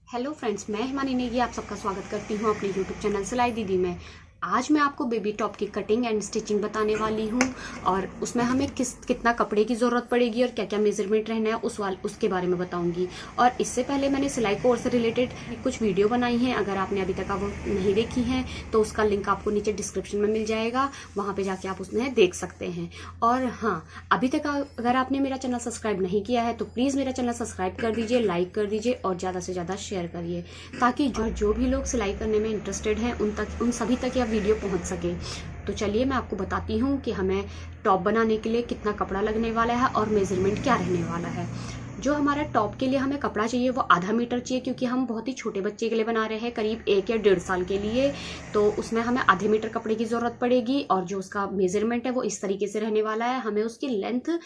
Hello friends, मैं हिमानी नेगी आप सबका स्वागत करती हूँ अपने यूट्यूब चैनल सिलाई दीदी में। आज मैं आपको बेबी टॉप की कटिंग एंड स्टिचिंग बताने वाली हूँ और उसमें हमें कितना कपड़े की ज़रूरत पड़ेगी और क्या क्या मेजरमेंट रहना है उसके बारे में बताऊंगी। और इससे पहले मैंने सिलाई कोर्स से रिलेटेड कुछ वीडियो बनाई हैं। अगर आपने अभी तक वो नहीं देखी हैं तो उसका लिंक आपको नीचे डिस्क्रिप्शन में मिल जाएगा, वहाँ पर जाके आप उसमें देख सकते हैं। और हाँ, अभी तक अगर आपने मेरा चैनल सब्सक्राइब नहीं किया है तो प्लीज़ मेरा चैनल सब्सक्राइब कर दीजिए, लाइक कर दीजिए और ज़्यादा से ज़्यादा शेयर करिए, ताकि जो भी लोग सिलाई करने में इंटरेस्टेड हैं उन सभी तक यह वीडियो पहुंच सके। तो चलिए मैं आपको बताती हूँ कि हमें टॉप बनाने के लिए कितना कपड़ा लगने वाला है और मेजरमेंट क्या रहने वाला है। जो हमारा टॉप के लिए हमें कपड़ा चाहिए वो आधा मीटर चाहिए, क्योंकि हम बहुत ही छोटे बच्चे के लिए बना रहे हैं, करीब 1 या 1.5 साल के लिए। तो उसमें हमें आधे मीटर कपड़े की ज़रूरत पड़ेगी और जो उसका मेजरमेंट है वो इस तरीके से रहने वाला है। हमें उसकी लेंथ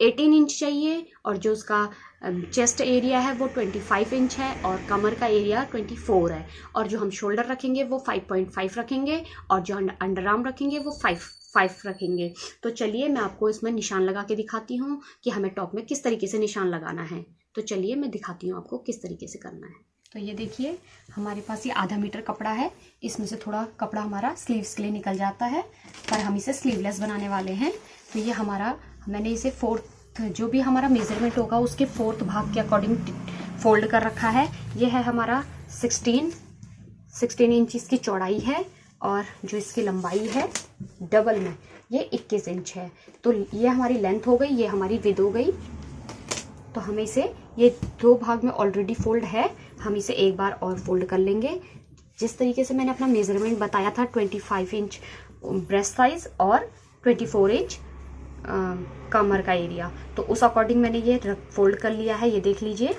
18 इंच चाहिए और जो उसका चेस्ट एरिया है वो 25 इंच है और कमर का एरिया 24 है। और जो हम शोल्डर रखेंगे वो 5.5 रखेंगे और जो अंडर आर्म रखेंगे वो 5 रखेंगे। तो चलिए मैं आपको इसमें निशान लगा के दिखाती हूँ कि हमें टॉप में किस तरीके से निशान लगाना है। तो चलिए मैं दिखाती हूँ आपको किस तरीके से करना है। तो ये देखिए, हमारे पास ये आधा मीटर कपड़ा है। इसमें से थोड़ा कपड़ा हमारा स्लीव्स के लिए निकल जाता है, पर हम इसे स्लीवलेस बनाने वाले हैं। तो ये मैंने इसे जो भी हमारा मेजरमेंट होगा उसके 4th भाग के अकॉर्डिंग फोल्ड कर रखा है। ये है हमारा 16 इंच इसकी चौड़ाई है और जो इसकी लंबाई है डबल में ये 21 इंच है। तो ये हमारी लेंथ हो गई, ये हमारी विड्थ हो गई। तो हमें इसे, ये 2 भाग में ऑलरेडी फोल्ड है, हम इसे एक बार और फोल्ड कर लेंगे। जिस तरीके से मैंने अपना मेजरमेंट बताया था 25 इंच ब्रेस्ट साइज और 24 इंच कमर का एरिया, तो उस अकॉर्डिंग मैंने ये फोल्ड कर लिया है, ये देख लीजिए।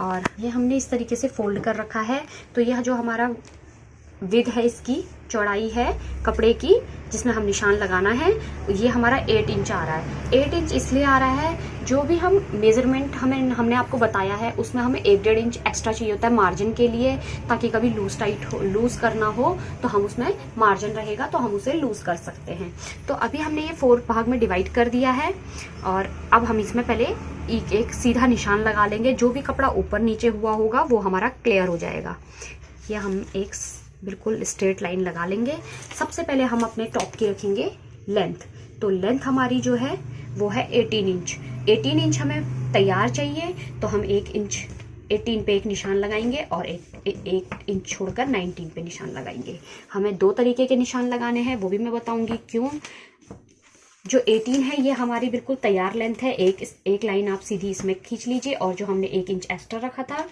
और ये हमने इस तरीके से फोल्ड कर रखा है। तो यह जो हमारा विड्थ है, इसकी चौड़ाई है कपड़े की जिसमें हम निशान लगाना है, ये हमारा 8 इंच आ रहा है। 8 इंच इसलिए आ रहा है, जो भी हम मेजरमेंट हमने आपको बताया है उसमें हमें 1.5 इंच एक्स्ट्रा चाहिए होता है मार्जिन के लिए, ताकि कभी लूज करना हो तो हम उसमें मार्जिन रहेगा तो हम उसे लूज कर सकते हैं। तो अभी हमने ये 4 भाग में डिवाइड कर दिया है और अब हम इसमें पहले एक सीधा निशान लगा लेंगे। जो भी कपड़ा ऊपर नीचे हुआ होगा वो हमारा क्लियर हो जाएगा। ये हम एक बिल्कुल स्ट्रेट लाइन लगा लेंगे। सबसे पहले हम अपने टॉप की रखेंगे लेंथ। तो लेंथ हमारी जो है वो है 18 इंच। 18 इंच हमें तैयार चाहिए, तो हम 1 इंच 18 पे एक निशान लगाएंगे और एक इंच छोड़कर 19 पे निशान लगाएंगे। हमें 2 तरीके के निशान लगाने हैं, वो भी मैं बताऊंगी क्यों। जो 18 है ये हमारी बिल्कुल तैयार लेंथ है। एक लाइन आप सीधी इसमें खींच लीजिए और जो हमने 1 इंच एक्स्ट्रा रखा था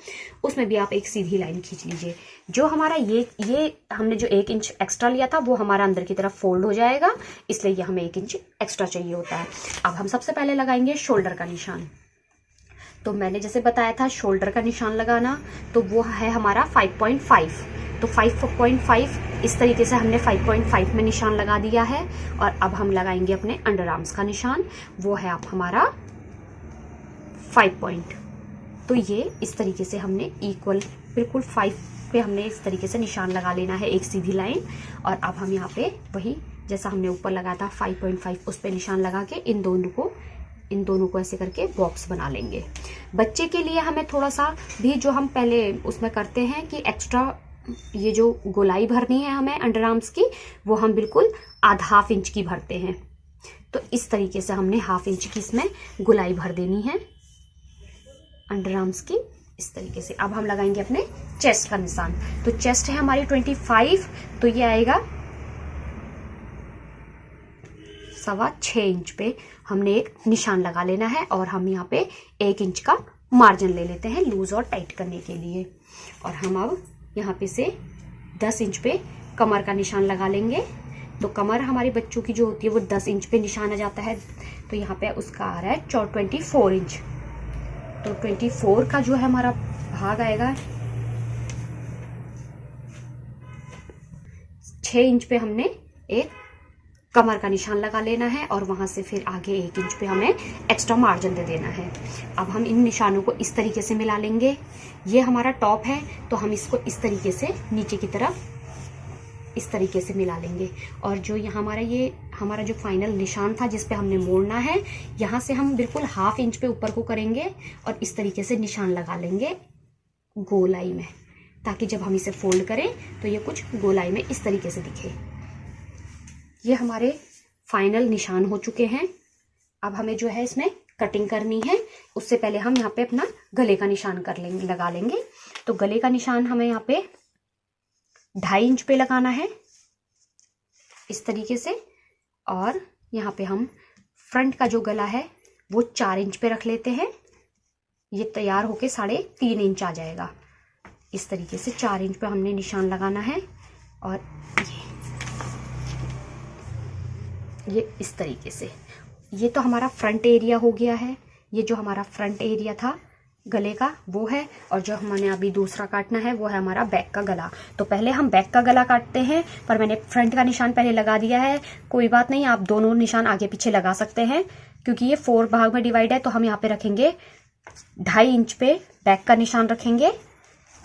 उसमें भी आप एक सीधी लाइन खींच लीजिए। जो हमारा ये हमने जो 1 इंच एक्स्ट्रा लिया था वो हमारा अंदर की तरफ फोल्ड हो जाएगा, इसलिए ये हमें 1 इंच एक्स्ट्रा चाहिए होता है। अब हम सबसे पहले लगाएंगे शोल्डर का निशान। तो मैंने जैसे बताया था शोल्डर का निशान लगाना, तो वो है हमारा 5.5। तो 5.5 इस तरीके से हमने 5.5 में निशान लगा दिया है। और अब हम लगाएंगे अपने अंडर आर्म्स का निशान, वो है अब हमारा 5 पॉइंट। तो ये इस तरीके से हमने इक्वल बिल्कुल 5 पे हमने इस तरीके से निशान लगा लेना है, एक सीधी लाइन। और अब हम यहाँ पे वही जैसा हमने ऊपर लगाया था 5.5 उस पर निशान लगा के इन दोनों को ऐसे करके बॉक्स बना लेंगे। बच्चे के लिए हमें थोड़ा सा भी जो हम पहले उसमें करते हैं कि एक्स्ट्रा ये जो गोलाई भरनी है हमें अंडर आर्म्स की, वो हम बिल्कुल ½ इंच की भरते हैं। तो इस तरीके से हमने ½ इंच की इसमें गोलाई भर देनी है अंडर आर्म्स की, इस तरीके से। अब हम लगाएंगे अपने चेस्ट का निशान। तो चेस्ट है हमारी 25, तो ये आएगा 6.25 इंच पे हमने एक निशान लगा लेना है और हम यहाँ पे 1 इंच का मार्जिन ले लेते हैं लूज और टाइट करने के लिए। और हम अब यहाँ पे से 10 इंच पे कमर का निशान लगा लेंगे। तो कमर हमारे बच्चों की जो होती है वो 10 इंच पे निशान आ जाता है, तो यहाँ पे उसका आ रहा है 24 इंच। तो 24 का जो है हमारा भाग आएगा 6 इंच पे हमने एक कमर का निशान लगा लेना है और वहां से फिर आगे 1 इंच पे हमें एक्स्ट्रा मार्जिन दे देना है। अब हम इन निशानों को इस तरीके से मिला लेंगे। ये हमारा टॉप है तो हम इसको इस तरीके से नीचे की तरफ इस तरीके से मिला लेंगे। और जो यहाँ हमारा जो फाइनल निशान था जिस पे हमने मोड़ना है, यहाँ से हम बिल्कुल ½ इंच पे ऊपर को करेंगे और इस तरीके से निशान लगा लेंगे गोलाई में, ताकि जब हम इसे फोल्ड करें तो ये कुछ गोलाई में इस तरीके से दिखे। ये हमारे फाइनल निशान हो चुके हैं। अब हमें जो है इसमें कटिंग करनी है। उससे पहले हम यहाँ पे अपना गले का निशान लगा लेंगे। तो गले का निशान हमें यहाँ पे 2.5 इंच पे लगाना है इस तरीके से, और यहाँ पे हम फ्रंट का जो गला है वो 4 इंच पे रख लेते हैं। ये तैयार होके 3.5 इंच आ जाएगा। इस तरीके से 4 इंच पे हमने निशान लगाना है, और ये इस तरीके से। ये तो हमारा फ्रंट एरिया हो गया है। ये जो हमारा फ्रंट एरिया था गले का वो है, और जो हमने अभी दूसरा काटना है वो है हमारा बैक का गला। तो पहले हम बैक का गला काटते हैं, पर मैंने फ्रंट का निशान पहले लगा दिया है। कोई बात नहीं, आप दोनों निशान आगे पीछे लगा सकते हैं, क्योंकि ये 4 भाग में डिवाइड है। तो हम यहाँ पे रखेंगे 2.5 इंच पे बैक का निशान रखेंगे,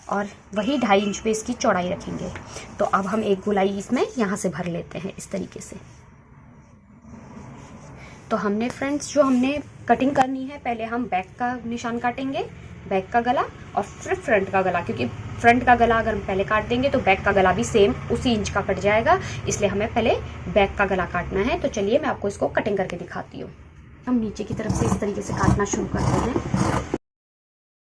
और वही 2.5 इंच पे इसकी चौड़ाई रखेंगे। तो अब हम एक गोलाई इसमें यहाँ से भर लेते हैं इस तरीके से। तो हमने फ्रेंड्स जो हमने कटिंग करनी है, पहले हम बैक का निशान काटेंगे, बैक का गला, और फिर फ्रंट का गला, क्योंकि फ्रंट का गला अगर हम पहले काट देंगे तो बैक का गला भी सेम उसी इंच का कट जाएगा। इसलिए हमें पहले बैक का गला काटना है। तो चलिए मैं आपको इसको कटिंग करके दिखाती हूँ। हम नीचे की तरफ से इस तरीके से काटना शुरू करते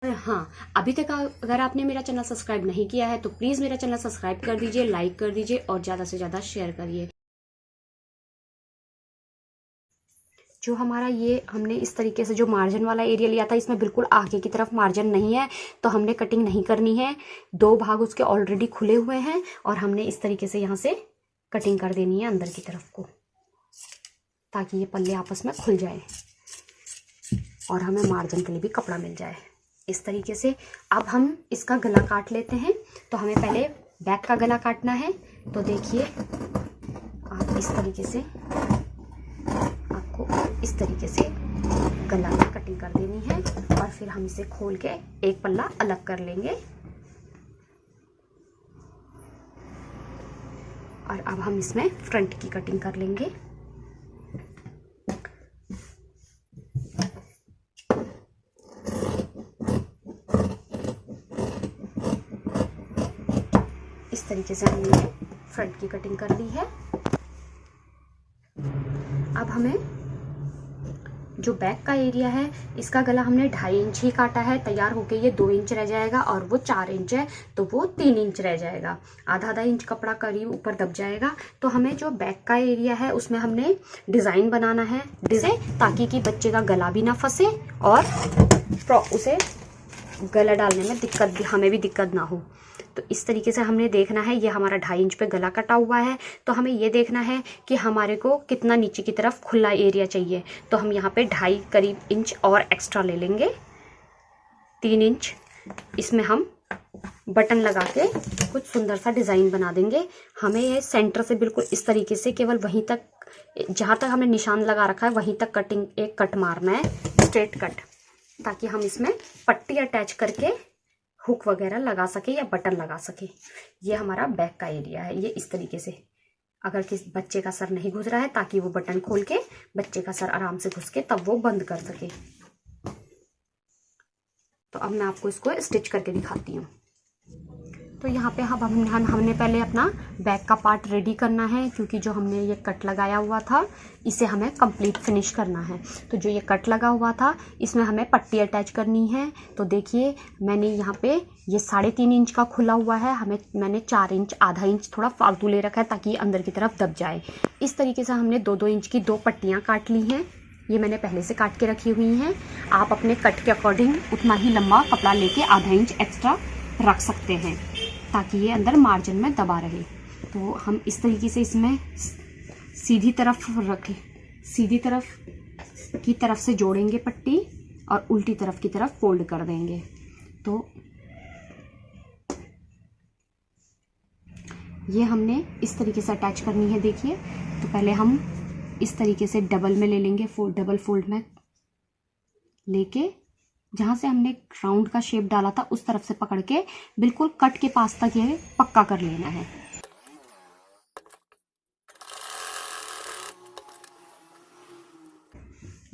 हैं। हाँ, अभी तक अगर आपने मेरा चैनल सब्सक्राइब नहीं किया है तो प्लीज़ मेरा चैनल सब्सक्राइब कर दीजिए, लाइक कर दीजिए और ज़्यादा से ज़्यादा शेयर करिए। जो हमारा ये हमने इस तरीके से जो मार्जिन वाला एरिया लिया था, इसमें बिल्कुल आगे की तरफ मार्जिन नहीं है, तो हमने कटिंग नहीं करनी है। 2 भाग उसके ऑलरेडी खुले हुए हैं, और हमने इस तरीके से यहाँ से कटिंग कर देनी है अंदर की तरफ को, ताकि ये पल्ले आपस में खुल जाए और हमें मार्जिन के लिए भी कपड़ा मिल जाए इस तरीके से। अब हम इसका गला काट लेते हैं। तो हमें पहले बैक का गला काटना है। तो देखिए आप इस तरीके से, आपको इस तरीके से गला में कटिंग कर देनी है, और फिर हम इसे खोल के एक पल्ला अलग कर लेंगे। और अब हम इसमें फ्रंट की कटिंग कर लेंगे। इस तरीके से हमने फ्रंट की कटिंग कर ली है। अब हमें जो बैक का एरिया है, इसका गला हमने 2.5 इंच ही काटा है। तैयार होके ये 2 इंच रह जाएगा, और वो 4 इंच है तो वो 3 इंच रह जाएगा। आधा इंच कपड़ा करीब ऊपर दब जाएगा। तो हमें जो बैक का एरिया है उसमें हमने डिज़ाइन बनाना है, ताकि कि बच्चे का गला भी ना फंसे और उसे गला डालने में हमें भी दिक्कत ना हो। तो इस तरीके से हमने देखना है। ये हमारा 2.5 इंच पे गला कटा हुआ है, तो हमें ये देखना है कि हमारे को कितना नीचे की तरफ खुला एरिया चाहिए। तो हम यहाँ पे 2.5 करीब इंच और एक्स्ट्रा ले लेंगे, 3 इंच। इसमें हम बटन लगा के कुछ सुंदर सा डिज़ाइन बना देंगे। हमें ये सेंटर से बिल्कुल इस तरीके से केवल वहीं तक, जहाँ तक हमने निशान लगा रखा है वहीं तक एक कट मारना है, स्ट्रेट कट, ताकि हम इसमें पट्टी अटैच करके हुक वगैरह लगा सके या बटन लगा सके। ये हमारा बैक का एरिया है। ये इस तरीके से, अगर किस बच्चे का सर नहीं घुस रहा है, ताकि वो बटन खोल के बच्चे का सर आराम से घुस के तब वो बंद कर सके। तो अब मैं आपको इसको स्टिच करके दिखाती हूँ। तो यहाँ पे हमने पहले अपना बैक का पार्ट रेडी करना है, क्योंकि जो हमने ये कट लगाया हुआ था इसे हमें कंप्लीट फिनिश करना है। तो जो ये कट लगा हुआ था इसमें हमें पट्टी अटैच करनी है। तो देखिए मैंने यहाँ पे ये 3.5 इंच का खुला हुआ है, मैंने 4 इंच, आधा इंच थोड़ा फालतू ले रखा है ताकि अंदर की तरफ दब जाए। इस तरीके से हमने 2-2 इंच की 2 पट्टियाँ काट ली हैं। ये मैंने पहले से काट के रखी हुई हैं। आप अपने कट के अकॉर्डिंग उतना ही लंबा कपड़ा लेके आधा इंच एक्स्ट्रा रख सकते हैं, ताकि ये अंदर मार्जिन में दबा रहे। तो हम इस तरीके से इसमें सीधी तरफ रखें, सीधी तरफ की तरफ से जोड़ेंगे पट्टी, और उल्टी तरफ की तरफ फोल्ड कर देंगे। तो ये हमने इस तरीके से अटैच करनी है। देखिए, तो पहले हम इस तरीके से डबल में ले लेंगे, डबल फोल्ड में लेके जहाँ से हमने राउंड का शेप डाला था उस तरफ से पकड़ के बिल्कुल कट के पास तक ये पक्का कर लेना है।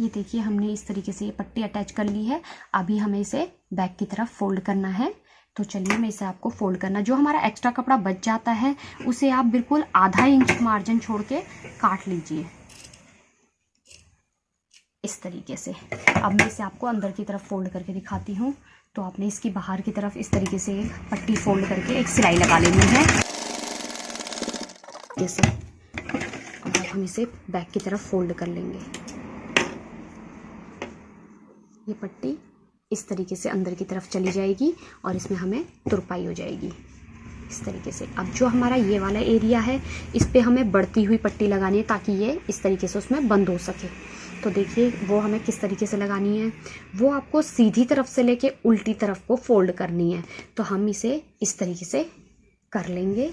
ये देखिए हमने इस तरीके से ये पट्टी अटैच कर ली है। अभी हमें इसे बैक की तरफ फोल्ड करना है। तो चलिए मैं इसे आपको फोल्ड करना, जो हमारा एक्स्ट्रा कपड़ा बच जाता है उसे आप बिल्कुल आधा इंच मार्जिन छोड़ के काट लीजिए इस तरीके से। अब मैं इसे आपको अंदर की तरफ फोल्ड करके दिखाती हूँ। तो आपने इसकी बाहर की तरफ इस तरीके से एक पट्टी फोल्ड करके एक सिलाई लगा लेनी है जैसे। और हम इसे बैक की तरफ फोल्ड कर लेंगे। ये पट्टी इस तरीके से अंदर की तरफ चली जाएगी और इसमें हमें तुरपाई हो जाएगी इस तरीके से। अब जो हमारा ये वाला एरिया है इस पे हमें बढ़ती हुई पट्टी लगानी है ताकि ये इस तरीके से उसमें बंद हो सके। तो देखिए वो हमें किस तरीके से लगानी है, वो आपको सीधी तरफ से लेके उल्टी तरफ को फोल्ड करनी है। तो हम इसे इस तरीके से कर लेंगे।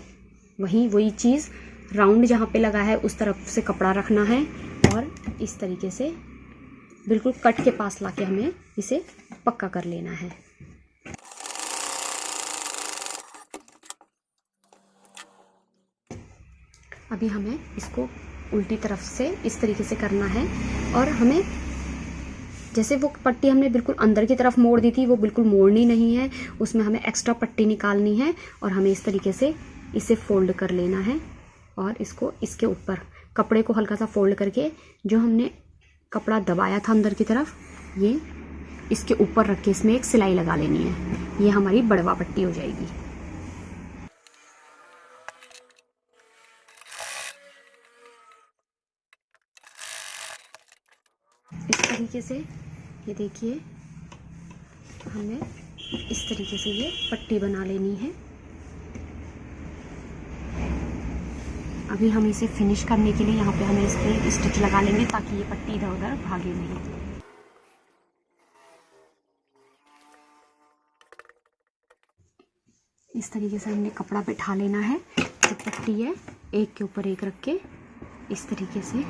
वही चीज़ राउंड जहाँ पे लगा है उस तरफ से कपड़ा रखना है और इस तरीके से बिल्कुल कट के पास लाके हमें इसे पक्का कर लेना है। अभी हमें इसको उल्टी तरफ से इस तरीके से करना है और हमें जैसे वो पट्टी हमने बिल्कुल अंदर की तरफ मोड़ दी थी वो बिल्कुल मोड़नी नहीं है, उसमें हमें एक्स्ट्रा पट्टी निकालनी है और हमें इस तरीके से इसे फोल्ड कर लेना है और इसको इसके ऊपर कपड़े को हल्का सा फोल्ड करके जो हमने कपड़ा दबाया था अंदर की तरफ ये इसके ऊपर रख के इसमें एक सिलाई लगा लेनी है। ये हमारी बड़वा पट्टी हो जाएगी। इस तरीके से ये देखिए हमें इस तरीके से ये पट्टी बना लेनी है। अभी हम इसे फिनिश करने के लिए यहाँ पे हमें इस पर स्टिच लगा लेंगे ताकि ये पट्टी इधर उधर भागे नहीं। इस तरीके से हमने कपड़ा बिठा लेना है। जो पट्टी है एक के ऊपर एक रख के इस तरीके से,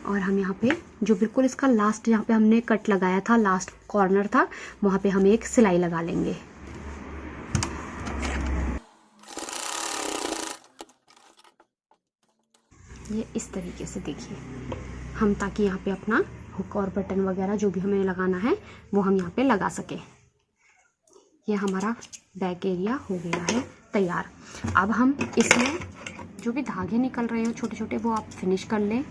और हम यहाँ पे जो बिल्कुल इसका लास्ट जहाँ पे हमने कट लगाया था लास्ट कॉर्नर था वहाँ पे हम एक सिलाई लगा लेंगे। ये इस तरीके से देखिए हम, ताकि यहाँ पे अपना हुक और बटन वगैरह जो भी हमें लगाना है वो हम यहाँ पे लगा सके। ये हमारा बैक एरिया हो गया है तैयार। अब हम इसमें जो भी धागे निकल रहे हो छोटे छोटे वो आप फिनिश कर लें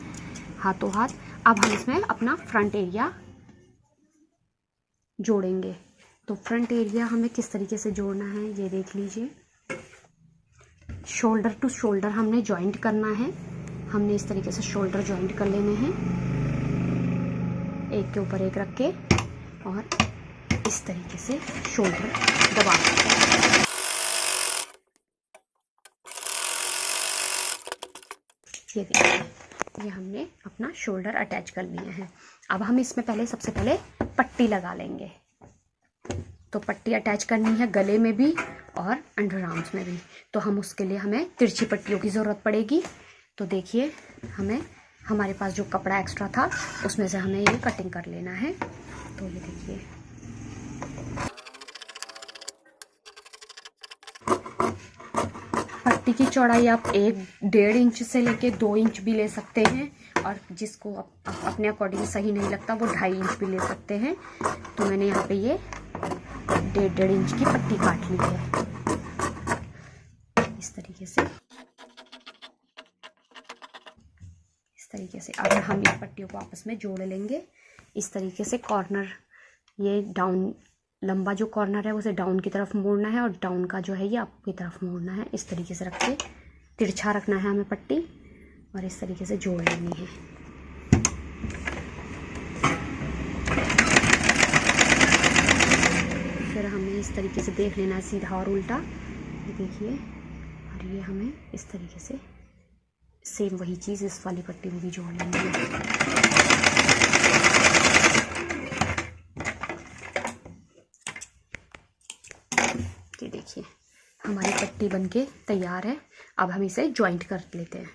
हाथों हाथ। अब हम इसमें अपना फ्रंट एरिया जोड़ेंगे। तो फ्रंट एरिया हमें किस तरीके से जोड़ना है ये देख लीजिए। शोल्डर टू शोल्डर हमने जॉइंट करना है। हमने इस तरीके से शोल्डर जॉइंट कर लेने हैं एक के ऊपर एक रख के और इस तरीके से शोल्डर दबा दें। ये देखिए ये हमने अपना शोल्डर अटैच कर लिया है। अब हम इसमें सबसे पहले पट्टी लगा लेंगे। तो पट्टी अटैच करनी है गले में भी और अंडर आर्म्स में भी। तो हम उसके लिए हमें तिरछी पट्टियों की ज़रूरत पड़ेगी। तो देखिए हमारे पास जो कपड़ा एक्स्ट्रा था उसमें से हमें ये कटिंग कर लेना है। तो ये देखिए पट्टी की चौड़ाई आप 1-1.5 इंच से लेके 2 इंच भी ले सकते हैं और जिसको अपने अकॉर्डिंग सही नहीं लगता वो 2.5 इंच भी ले सकते हैं। तो मैंने यहाँ पे ये 1.5 इंच की पट्टी काट ली है इस तरीके से। अब हम इन पट्टियों को आपस में जोड़ लेंगे इस तरीके से। कॉर्नर ये डाउन लंबा जो कॉर्नर है उसे डाउन की तरफ मोड़ना है और डाउन का जो है ये अप की तरफ मोड़ना है। इस तरीके से रख के तिरछा रखना है हमें पट्टी और इस तरीके से जोड़ लेनी है। फिर हमें इस तरीके से देख लेना है सीधा और उल्टा। ये देखिए और ये हमें इस तरीके से सेम वही चीज़ इस वाली पट्टी में भी जोड़ लेंगे। ये देखिए हमारी पट्टी बनके तैयार है। अब हम इसे जॉइंट कर लेते हैं।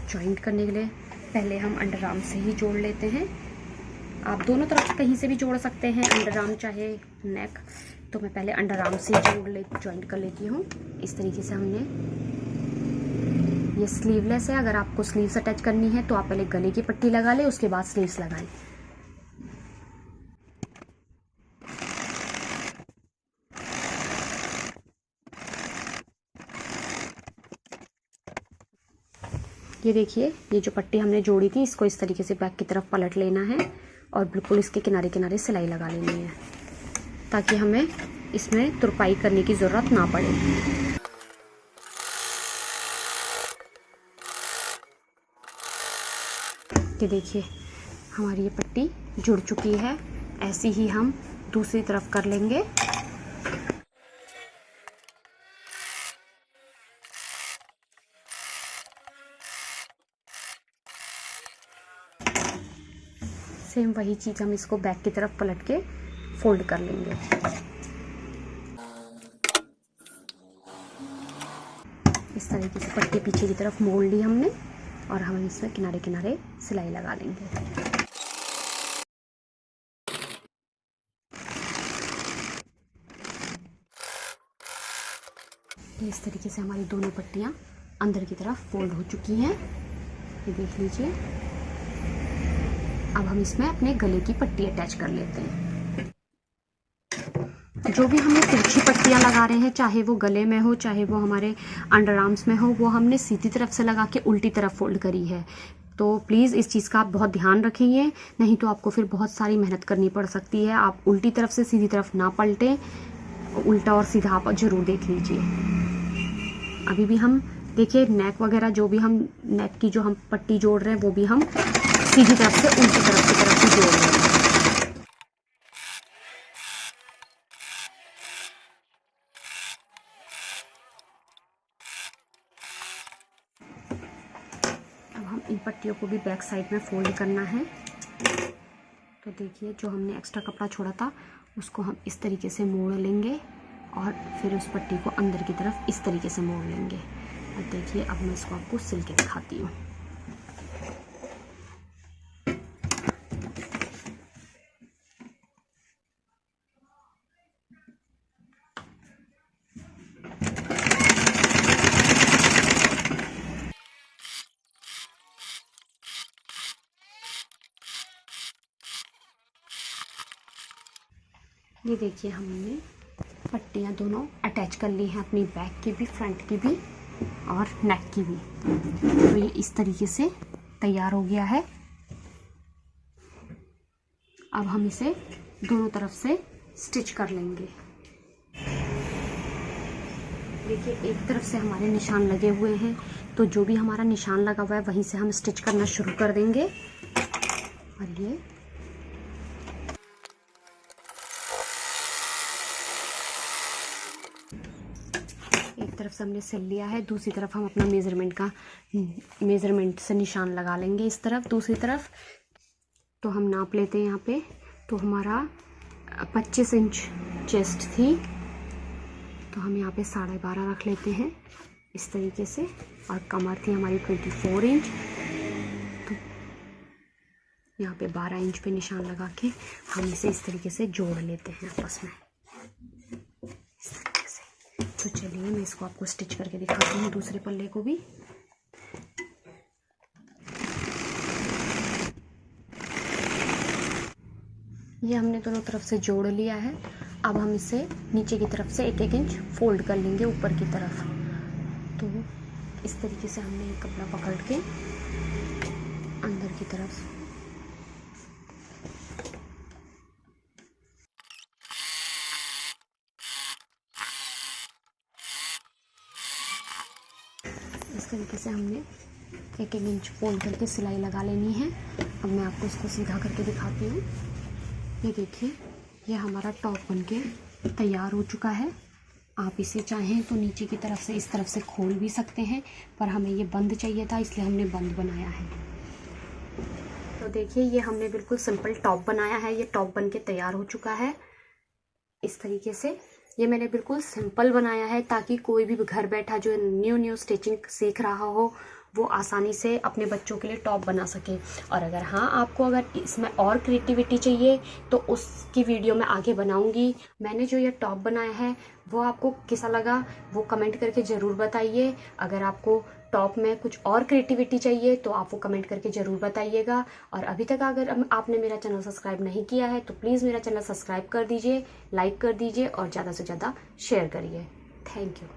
जॉइंट करने के लिए पहले हम अंडर आर्म से ही जोड़ लेते हैं। आप दोनों तरफ कहीं से भी जोड़ सकते हैं, अंडर आर्म चाहे नेक। तो मैं पहले अंडर आर्म से जॉइंट कर लेती हूँ। इस तरीके से हमने, ये स्लीवलेस है, अगर आपको स्लीव्स अटैच करनी है तो आप पहले गले की पट्टी लगा लें उसके बाद स्लीव्स लगाएं। ये देखिए, ये जो पट्टी हमने जोड़ी थी इसको इस तरीके से बैक की तरफ पलट लेना है और बिल्कुल इसके किनारे किनारे सिलाई लगा लेनी है ताकि हमें इसमें तुरपाई करने की ज़रूरत ना पड़े। ये देखिए, हमारी ये पट्टी जुड़ चुकी है। ऐसी ही हम दूसरी तरफ कर लेंगे। सेम वही चीज़ हम इसको बैक की तरफ पलट के फोल्ड कर लेंगे। इस तरीके से पट्टी पीछे की तरफ मोड़ ली हमने और हम इसमें किनारे किनारे सिलाई लगा लेंगे। इस तरीके से हमारी दोनों पट्टियाँ अंदर की तरफ फोल्ड हो चुकी हैं। ये देख लीजिए। अब हम इसमें अपने गले की पट्टी अटैच कर लेते हैं। जो भी हमने तिरछी पट्टियाँ लगा रहे हैं, चाहे वो गले में हो चाहे वो हमारे अंडर आर्म्स में हो, वो हमने सीधी तरफ से लगा के उल्टी तरफ फोल्ड करी है। तो प्लीज़ इस चीज़ का आप बहुत ध्यान रखिए, नहीं तो आपको फिर बहुत सारी मेहनत करनी पड़ सकती है। आप उल्टी तरफ से सीधी तरफ ना पलटें, उल्टा और सीधा आप जरूर देख लीजिए। अभी भी हम देखिए नेक वगैरह जो भी हम नेक की जो हम पट्टी जोड़ रहे हैं वो भी हम सीधी तरफ से उल्टी तरफ की तरफ ही जोड़ रहे हैं। अब हम इन पट्टियों को भी बैक साइड में फोल्ड करना है। तो देखिए, जो हमने एक्स्ट्रा कपड़ा छोड़ा था उसको हम इस तरीके से मोड़ लेंगे और फिर उस पट्टी को अंदर की तरफ इस तरीके से मोड़ लेंगे। और देखिए, अब मैं इसको आपको सिल के दिखाती हूँ। ये देखिए, हमने पट्टियाँ दोनों अटैच कर ली हैं, अपनी बैक की भी, फ्रंट की भी और नेक की भी। तो ये इस तरीके से तैयार हो गया है। अब हम इसे दोनों तरफ से स्टिच कर लेंगे। देखिए, एक तरफ से हमारे निशान लगे हुए हैं, तो जो भी हमारा निशान लगा हुआ है वहीं से हम स्टिच करना शुरू कर देंगे। और ये एक तरफ से हमने सिल लिया है, दूसरी तरफ हम अपना मेज़रमेंट से निशान लगा लेंगे इस तरफ। दूसरी तरफ तो हम नाप लेते हैं यहाँ पे। तो हमारा 25 इंच चेस्ट थी, तो हम यहाँ पे 12.5 रख लेते हैं इस तरीके से। और कमर थी हमारी 24 इंच, तो यहाँ पे 12 इंच पे निशान लगा के हम इसे इस तरीके से जोड़ लेते हैं आपस में इस तरीके से। तो चलिए, मैं इसको आपको स्टिच करके दिखाती हूँ दूसरे पल्ले को भी। ये हमने दोनों तरफ से जोड़ लिया है। अब हम इसे नीचे की तरफ से 1-1 इंच फोल्ड कर लेंगे ऊपर की तरफ। तो इस तरीके से हमने ये कपड़ा पकड़ के अंदर की तरफ इस तरीके से हमने 1-1 इंच फोल्ड करके सिलाई लगा लेनी है। अब मैं आपको इसको सीधा करके दिखाती हूँ। ये देखिए, ये हमारा टॉप बनके तैयार हो चुका है। आप इसे चाहें तो नीचे की तरफ से इस तरफ से खोल भी सकते हैं, पर हमें ये बंद चाहिए था इसलिए हमने बंद बनाया है। तो देखिए, ये हमने बिल्कुल सिंपल टॉप बनाया है। ये टॉप बनके तैयार हो चुका है इस तरीके से। ये मैंने बिल्कुल सिंपल बनाया है ताकि कोई भी घर बैठा जो न्यू स्टिचिंग सीख रहा हो वो आसानी से अपने बच्चों के लिए टॉप बना सके। और अगर हाँ, आपको अगर इसमें और क्रिएटिविटी चाहिए तो उसकी वीडियो मैं आगे बनाऊंगी। मैंने जो ये टॉप बनाया है वो आपको कैसा लगा वो कमेंट करके ज़रूर बताइए। अगर आपको टॉप में कुछ और क्रिएटिविटी चाहिए तो आप वो कमेंट करके ज़रूर बताइएगा। और अभी तक अगर आपने मेरा चैनल सब्सक्राइब नहीं किया है तो प्लीज़ मेरा चैनल सब्सक्राइब कर दीजिए, लाइक कर दीजिए और ज़्यादा से ज़्यादा शेयर करिए। Thank you.